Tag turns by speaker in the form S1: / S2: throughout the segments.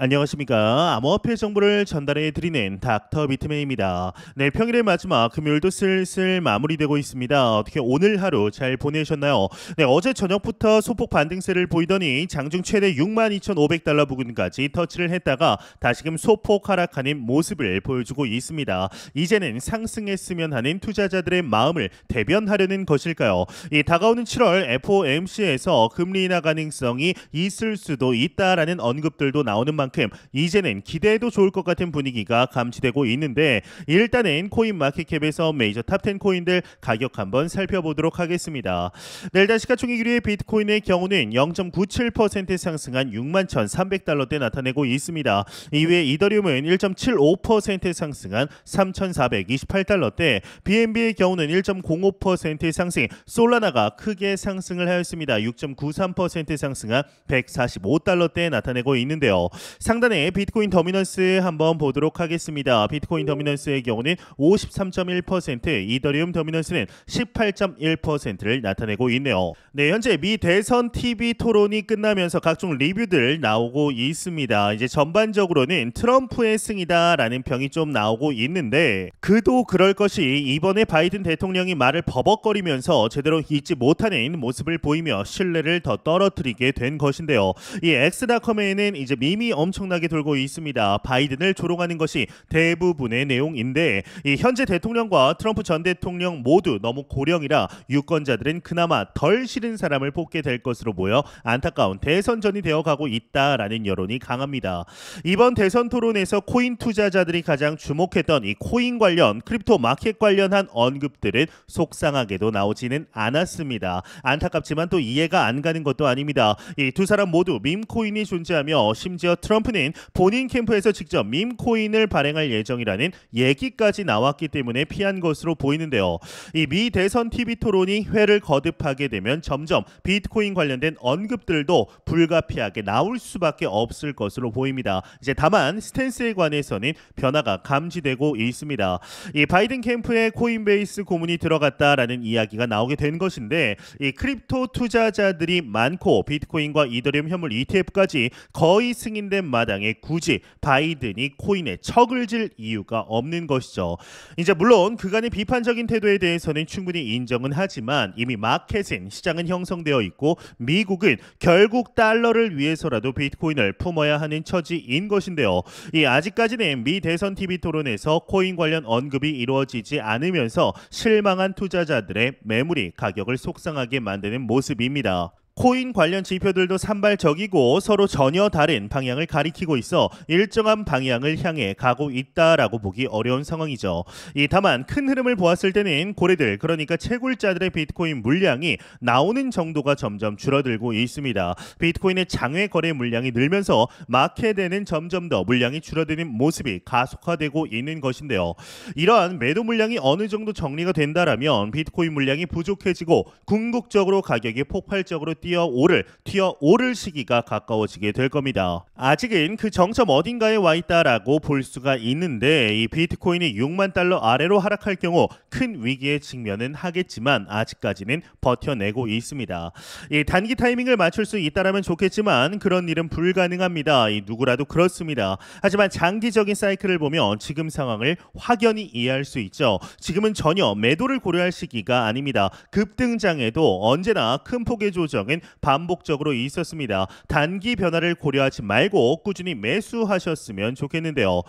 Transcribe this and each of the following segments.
S1: 안녕하십니까. 암호화폐 정보를 전달해 드리는 닥터 비트맨입니다. 네, 평일의 마지막 금요일도 슬슬 마무리되고 있습니다. 어떻게 오늘 하루 잘 보내셨나요? 네, 어제 저녁부터 소폭 반등세를 보이더니 장중 최대 62,500달러 부근까지 터치를 했다가 다시금 소폭 하락하는 모습을 보여주고 있습니다. 이제는 상승했으면 하는 투자자들의 마음을 대변하려는 것일까요? 이 다가오는 7월 FOMC에서 금리 인하 가능성이 있을 수도 있다라는 언급들도 나오는 만큼 이제는 기대해도 좋을 것 같은 분위기가 감지되고 있는데, 일단은 코인마켓캡에서 메이저 탑10 코인들 가격 한번 살펴보도록 하겠습니다. 네, 일단 시가총액 1위의 비트코인의 경우는 0.97% 상승한 61,300달러대 나타내고 있습니다. 이외에 이더리움은 1.75% 상승한 3,428달러대, BNB의 경우는 1.05% 상승, 솔라나가 크게 상승을 하였습니다. 6.93% 상승한 145달러대에 나타내고 있는데요. 상단에 비트코인 더미넌스 한번 보도록 하겠습니다. 비트코인 더미넌스의 경우는 53.1%, 이더리움 더미넌스는 18.1%를 나타내고 있네요. 네, 현재 미 대선 TV 토론이 끝나면서 각종 리뷰들 나오고 있습니다. 이제 전반적으로는 트럼프의 승이다라는 평이 좀 나오고 있는데, 그도 그럴 것이 이번에 바이든 대통령이 말을 버벅거리면서 제대로 잊지 못하는 모습을 보이며 신뢰를 더 떨어뜨리게 된 것인데요. 이 엑스닷컴에는 이제 밈이 엄청나게 돌고 있습니다. 바이든을 조롱하는 것이 대부분의 내용인데, 이 현재 대통령과 트럼프 전 대통령 모두 너무 고령이라 유권자들은 그나마 덜 싫은 사람을 뽑게 될 것으로 보여 안타까운 대선전이 되어가고 있다라는 여론이 강합니다. 이번 대선 토론에서 코인 투자자들이 가장 주목했던 이 코인 관련, 크립토 마켓 관련한 언급들은 속상하게도 나오지는 않았습니다. 안타깝지만 또 이해가 안 가는 것도 아닙니다. 이 두 사람 모두 밈코인이 존재하며 심지어 트럼프는 본인 캠프에서 직접 밈코인을 발행할 예정이라는 얘기까지 나왔기 때문에 피한 것으로 보이는데요. 이 미 대선 TV 토론이 회를 거듭하게 되면 점점 비트코인 관련된 언급들도 불가피하게 나올 수밖에 없을 것으로 보입니다. 이제 다만 스탠스에 관해서는 변화가 감지되고 있습니다. 이 바이든 캠프에 코인베이스 고문이 들어갔다라는 이야기가 나오게 된 것인데, 이 크립토 투자자들이 많고 비트코인과 이더리움 현물 ETF까지 거의 승인된 마당에 굳이 바이든이 코인에 척을 질 이유가 없는 것이죠. 이제 물론 그간의 비판적인 태도에 대해서는 충분히 인정은 하지만 이미 마켓은, 시장은 형성되어 있고 미국은 결국 달러를 위해서라도 비트코인을 품어야 하는 처지인 것인데요. 이 아직까지는 미 대선 TV 토론에서 코인 관련 언급이 이루어지지 않으면서 실망한 투자자들의 매물이 가격을 속상하게 만드는 모습입니다. 코인 관련 지표들도 산발적이고 서로 전혀 다른 방향을 가리키고 있어 일정한 방향을 향해 가고 있다라고 보기 어려운 상황이죠. 다만 큰 흐름을 보았을 때는 고래들, 그러니까 채굴자들의 비트코인 물량이 나오는 정도가 점점 줄어들고 있습니다. 비트코인의 장외 거래 물량이 늘면서 마켓에는 점점 더 물량이 줄어드는 모습이 가속화되고 있는 것인데요. 이러한 매도 물량이 어느 정도 정리가 된다라면 비트코인 물량이 부족해지고 궁극적으로 가격이 폭발적으로 튀어오를 시기가 가까워지게 될 겁니다. 아직은 그 정점 어딘가에 와 있다라고 볼 수가 있는데, 이 비트코인이 6만 달러 아래로 하락할 경우 큰 위기에 직면은 하겠지만 아직까지는 버텨내고 있습니다. 이 단기 타이밍을 맞출 수 있다라면 좋겠지만 그런 일은 불가능합니다. 누구라도 그렇습니다. 하지만 장기적인 사이클을 보면 지금 상황을 확연히 이해할 수 있죠. 지금은 전혀 매도를 고려할 시기가 아닙니다. 급등장에도 언제나 큰 폭의 조정은 반복적으로 있었습니다. 단기 변화를 고려하지 말고 꾸준히 매수하셨으면 좋겠는데요.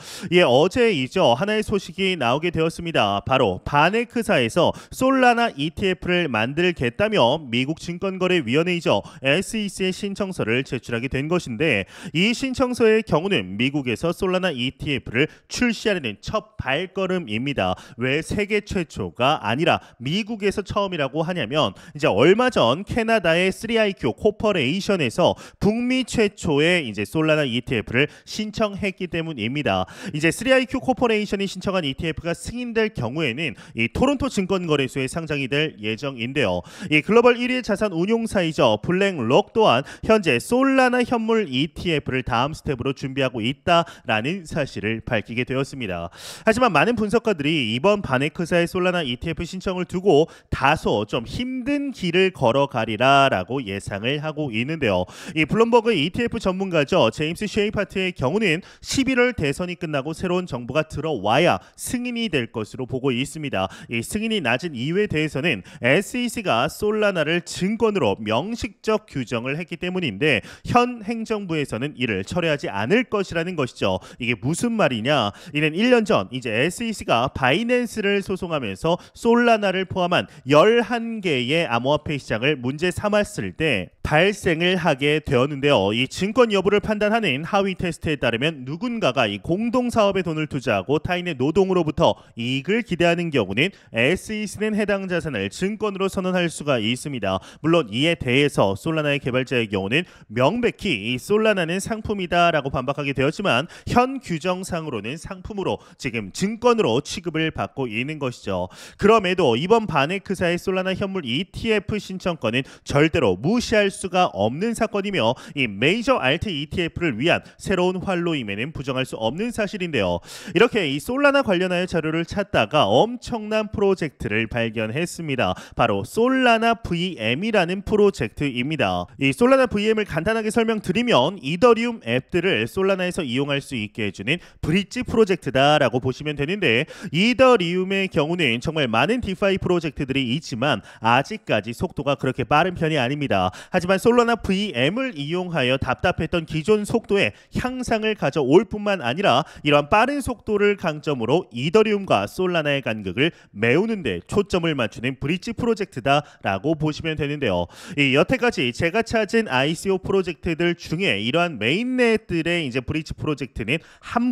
S1: 어제이죠. 하나의 소식이 나오게 되었습니다. 바로 바네크사에서 솔라나 ETF를 만들겠다며 미국 증권거래위원회이죠. SEC의 신청서를 제출하게 된 것인데, 이 신청서의 경우는 미국에서 솔라나 ETF를 출시하려는 첫 발걸음입니다. 왜 세계 최초가 아니라 미국에서 처음이라고 하냐면, 이제 얼마 전 캐나다의 3IQ 코퍼레이션에서 북미 최초의 이제 솔라나 ETF를 신청했기 때문입니다. 이제 3IQ 코퍼레이션이 신청한 ETF가 승인될 경우에는 이 토론토 증권거래소에 상장이 될 예정인데요. 이 글로벌 1위 자산 운용사이죠. 블랙록 또한 현재 솔라나 현물 ETF를 다음 스텝으로 준비하고 있다라는 사실을 밝히게 되었습니다. 하지만 많은 분석가들이 이번 바네크사의 솔라나 ETF 신청을 두고 다소 좀 힘든 길을 걸어가리라라고 것이라고 예상을 하고 있는데요. 이 블룸버그 ETF 전문가죠. 제임스 쉐이파트의 경우는 11월 대선이 끝나고 새로운 정부가 들어와야 승인이 될 것으로 보고 있습니다. 이 승인이 낮은 이유에 대해서는 SEC가 솔라나를 증권으로 명식적 규정을 했기 때문인데 현 행정부에서는 이를 철회하지 않을 것이라는 것이죠. 이게 무슨 말이냐? 이는 1년 전 이제 SEC가 바이낸스를 소송하면서 솔라나를 포함한 11개의 암호화폐 시장을 문제 삼았을 때 발생을 하게 되었는데요. 이 증권 여부를 판단하는 하위 테스트에 따르면 누군가가 이 공동 사업에 돈을 투자하고 타인의 노동으로부터 이익을 기대하는 경우는 SEC는 해당 자산을 증권으로 선언할 수가 있습니다. 물론 이에 대해서 솔라나의 개발자의 경우는 명백히 이 솔라나는 상품이다라고 반박하게 되었지만 현 규정상으로는 상품으로 지금 증권으로 취급을 받고 있는 것이죠. 그럼에도 이번 바네크사의 솔라나 현물 ETF 신청권은 절대로 무시할 수가 없는 사건이며 이 메이저 알트 ETF를 위한 새로운 활로임에는 부정할 수 없는 사실인데요. 이렇게 이 솔라나 관련하여 자료를 찾다가 엄청난 프로젝트를 발견했습니다. 바로 솔라나 VM이라는 프로젝트입니다. 이 솔라나 VM을 간단하게 설명드리면 이더리움 앱들을 솔라나에서 이용할 수 있게 해주는 브릿지 프로젝트다라고 보시면 되는데 이더리움의 경우는 정말 많은 디파이 프로젝트들이 있지만 아직까지 속도가 그렇게 빠른 편이 아닙니다. 하지만 솔라나 VM을 이용하여 답답했던 기존 속도의 향상을 가져올 뿐만 아니라 이러한 빠른 속도를 강점으로 이더리움과 솔라나의 간극을 메우는 데 초점을 맞추는 브릿지 프로젝트다라고 보시면 되는데요. 이 여태까지 제가 찾은 ICO 프로젝트들 중에 이러한 메인넷들의 이제 브릿지 프로젝트는 단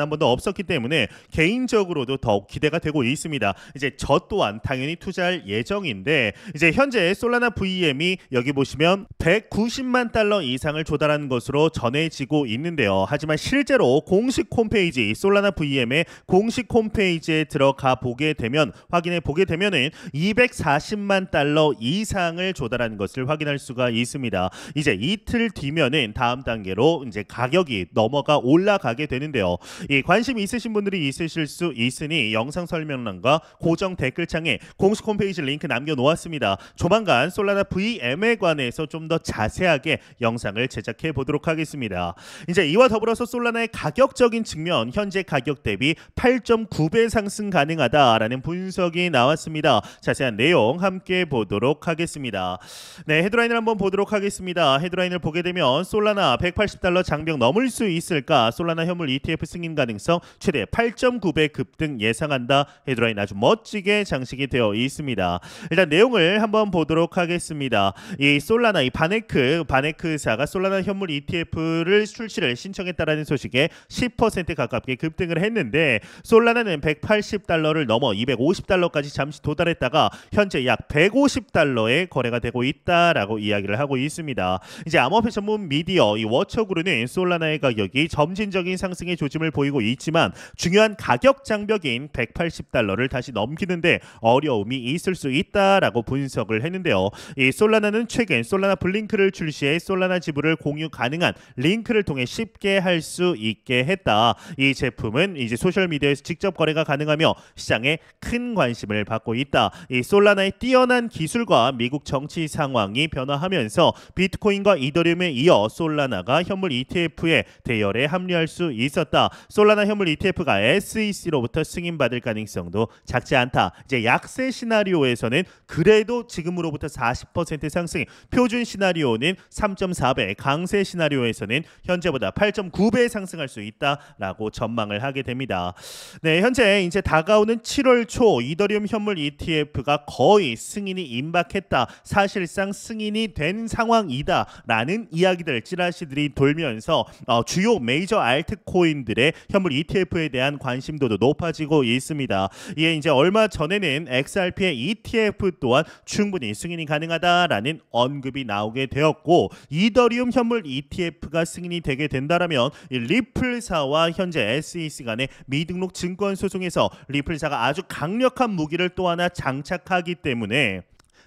S1: 한 번도 없었기 때문에 개인적으로도 더욱 기대가 되고 있습니다. 이제 저 또한 당연히 투자할 예정인데 이제 현재 솔라나 VM이 여기 보시면 190만 달러 이상을 조달한 것으로 전해지고 있는데요. 하지만 실제로 공식 홈페이지 솔라나 VM의 공식 홈페이지에 들어가 보게 되면 확인해 보게 되면은 240만 달러 이상을 조달한 것을 확인할 수가 있습니다. 이제 이틀 뒤면은 다음 단계로 이제 가격이 넘어가 올라가게 되는데요. 이 관심 있으신 분들이 있으실 수 있으니 영상 설명란과 고정 댓글창에 공식 홈페이지 링크 남겨 놓았습니다. 조만간 솔라나 VM에 관해서 좀 더 자세하게 영상을 제작해 보도록 하겠습니다. 이제 이와 더불어서 솔라나의 가격적인 측면 현재 가격 대비 8.9배 상승 가능하다라는 분석이 나왔습니다. 자세한 내용 함께 보도록 하겠습니다. 네, 헤드라인을 한번 보도록 하겠습니다. 헤드라인을 보게 되면 솔라나 180달러 장벽 넘을 수 있을까? 솔라나 현물 ETF 승인 가능성 최대 8.9배 급등 예상한다. 헤드라인 아주 멋지게 장식이 되어 있습니다. 일단 내용을 한번 보도록 하겠습니다. 이 솔라나 이 바네크사가 솔라나 현물 ETF를 출시를 신청했다라는 소식에 10% 가깝게 급등을 했는데 솔라나는 180달러를 넘어 250달러까지 잠시 도달했다가 현재 약 150달러에 거래가 되고 있다라고 이야기를 하고 있습니다. 이제 암호화폐 전문 미디어 이 워처그룹은 솔라나의 가격이 점진적인 상승의 조짐을 보이고 있지만 중요한 가격 장벽인 180달러를 다시 넘기는데 어려움이 있을 수 있다라고 분석을 했는데요. 이 솔라나는 최근 솔라나 블링크를 출시해 솔라나 지불을 공유 가능한 링크를 통해 쉽게 할 수 있게 했다. 이 제품은 이제 소셜 미디어에서 직접 거래가 가능하며 시장에 큰 관심을 받고 있다. 이 솔라나의 뛰어난 기술과 미국 정치 상황이 변화하면서 비트코인과 이더리움에 이어 솔라나가 현물 ETF의 대열에 합류할 수 있었다. 솔라나 현물 ETF가 SEC로부터 승인받을 가능성도 작지 않다. 이제 약세 시나리오에서는 그래도 지금으로부터 40% 상승, 표준 시나리오는 3.4배, 강세 시나리오에서는 현재보다 8.9배 상승할 수 있다라고 전망을 하게 됩니다. 네, 현재 이제 다가오는 7월 초 이더리움 현물 ETF가 거의 승인이 임박했다. 사실상 승인이 된 상황이다라는 이야기들 찌라시들이 돌면서 주요 메이저 알트코인들의 현물 ETF에 대한 관심도도 높아지고 있습니다. 이에 이제 얼마 전에는 XRP의 ETF 또한 충분히 승인이 가능하다라는 언급이 나오게 되었고 이더리움 현물 ETF가 승인이 되게 된다라면 이 리플사와 현재 SEC 간의 미등록 증권 소송에서 리플사가 아주 강력한 무기를 또 하나 장착하기 때문에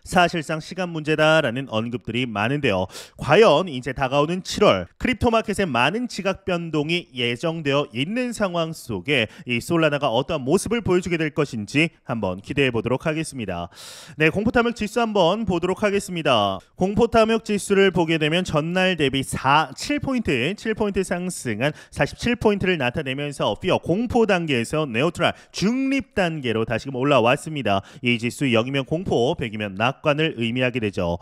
S1: 사실상 시간 문제다라는 언급들이 많은데요. 과연 이제 다가오는 7월 크립토 마켓에 많은 지각 변동이 예정되어 있는 상황 속에 이 솔라나가 어떠한 모습을 보여주게 될 것인지 한번 기대해 보도록 하겠습니다. 네, 공포 탐욕 지수 한번 보도록 하겠습니다. 공포 탐욕 지수를 보게 되면 전날 대비 7포인트 상승한 47포인트를 나타내면서 피어 공포 단계에서 네오트랄 중립 단계로 다시금 올라왔습니다. 이 지수 0이면 공포, 100이면 낙관을 의미하게 되죠.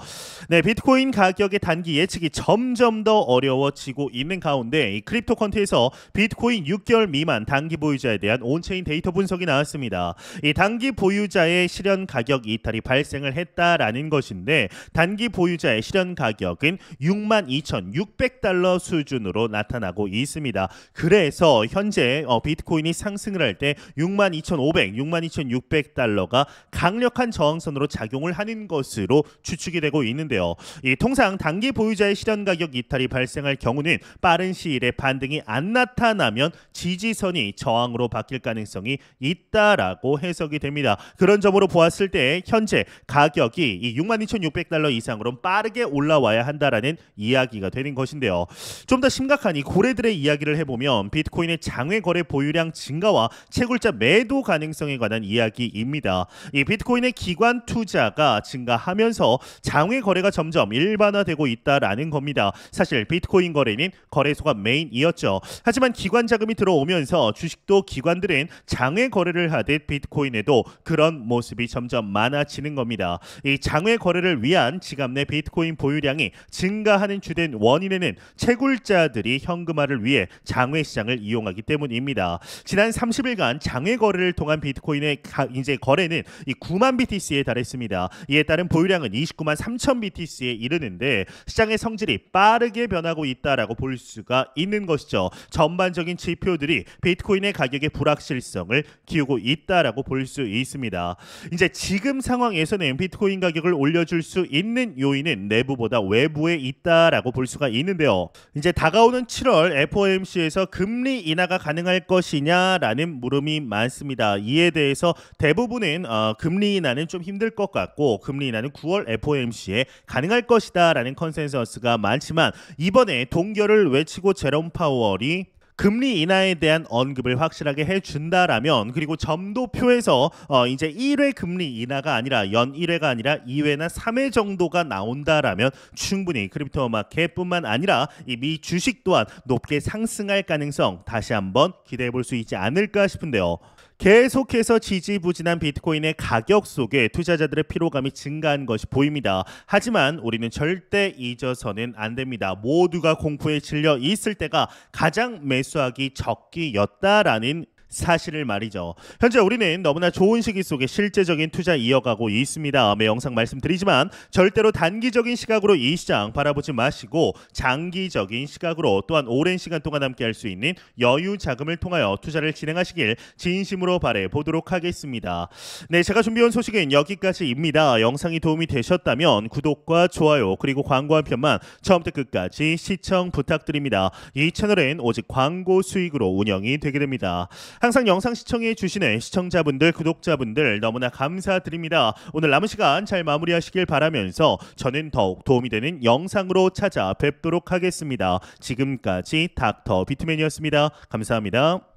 S1: 네, 비트코인 가격의 단기 예측이 점점 더 어려워지고 있는 가운데 이 크립토 퀀트에서 비트코인 6개월 미만 단기 보유자에 대한 온체인 데이터 분석이 나왔습니다. 이 단기 보유자의 실현 가격 이탈이 발생을 했다라는 것인데 단기 보유자의 실현 가격은 62,600달러 수준으로 나타나고 있습니다. 그래서 현재 비트코인이 상승을 할 때 62,500, 62,600달러가 강력한 저항선으로 작용을 하는 것으로 추측이 되고 있는데요. 이 통상 단기 보유자의 실현 가격 이탈이 발생할 경우는 빠른 시일에 반등이 안 나타나면 지지선이 저항으로 바뀔 가능성이 있다라고 해석이 됩니다. 그런 점으로 보았을 때 현재 가격이 이 62,600달러 이상으로 빠르게 올라와야 한다라는 이야기가 되는 것인데요. 좀 더 심각한 이 고래들의 이야기를 해보면 비트코인의 장외 거래 보유량 증가와 채굴자 매도 가능성에 관한 이야기입니다. 이 비트코인의 기관 투자가 증가하면서 장외 거래가 점점 일반화되고 있다라는 겁니다. 사실 비트코인 거래는 거래소가 메인이었죠. 하지만 기관 자금이 들어오면서 주식도 기관들은 장외 거래를 하듯 비트코인에도 그런 모습이 점점 많아지는 겁니다. 이 장외 거래를 위한 지갑 내 비트코인 보유량이 증가하는 주된 원인에는 채굴자들이 현금화를 위해 장외 시장을 이용하기 때문입니다. 지난 30일간 장외 거래를 통한 비트코인의 이제 거래는 이 9만 BTC에 달했습니다. 이에 따른 보유량은 29만 3천 BTC에 이르는데 시장의 성질이 빠르게 변하고 있다라고 볼 수가 있는 것이죠. 전반적인 지표들이 비트코인의 가격의 불확실성을 키우고 있다라고 볼 수 있습니다. 이제 지금 상황에서는 비트코인 가격을 올려줄 수 있는 요인은 내부보다 외부에 있다라고 볼 수가 있는데요. 이제 다가오는 7월 FOMC에서 금리 인하가 가능할 것이냐라는 물음이 많습니다. 이에 대해서 대부분은 금리 인하는 좀 힘들 것 같고 금리 인하는 9월 FOMC에 가능할 것이다라는 컨센서스가 많지만 이번에 동결을 외치고 제롬 파월이 금리 인하에 대한 언급을 확실하게 해준다라면 그리고 점도표에서 이제 1회 금리 인하가 아니라 연 1회가 아니라 2회나 3회 정도가 나온다라면 충분히 크립토 마켓뿐만 아니라 이 미 주식 또한 높게 상승할 가능성 다시 한번 기대해 볼 수 있지 않을까 싶은데요. 계속해서 지지부진한 비트코인의 가격 속에 투자자들의 피로감이 증가한 것이 보입니다. 하지만 우리는 절대 잊어서는 안 됩니다. 모두가 공포에 질려 있을 때가 가장 매수하기 적기였다라는 사실을 말이죠. 현재 우리는 너무나 좋은 시기 속에 실제적인 투자 이어가고 있습니다. 매 영상 말씀드리지만 절대로 단기적인 시각으로 이 시장 바라보지 마시고 장기적인 시각으로 또한 오랜 시간 동안 함께 할 수 있는 여유 자금을 통하여 투자를 진행하시길 진심으로 바래 보도록 하겠습니다. 네, 제가 준비한 소식은 여기까지입니다. 영상이 도움이 되셨다면 구독과 좋아요 그리고 광고 한 편만 처음부터 끝까지 시청 부탁드립니다. 이 채널은 오직 광고 수익으로 운영이 되게 됩니다. 항상 영상 시청해 주시는 시청자분들, 구독자분들 너무나 감사드립니다. 오늘 남은 시간 잘 마무리하시길 바라면서 저는 더욱 도움이 되는 영상으로 찾아뵙도록 하겠습니다. 지금까지 닥터 비트맨이었습니다. 감사합니다.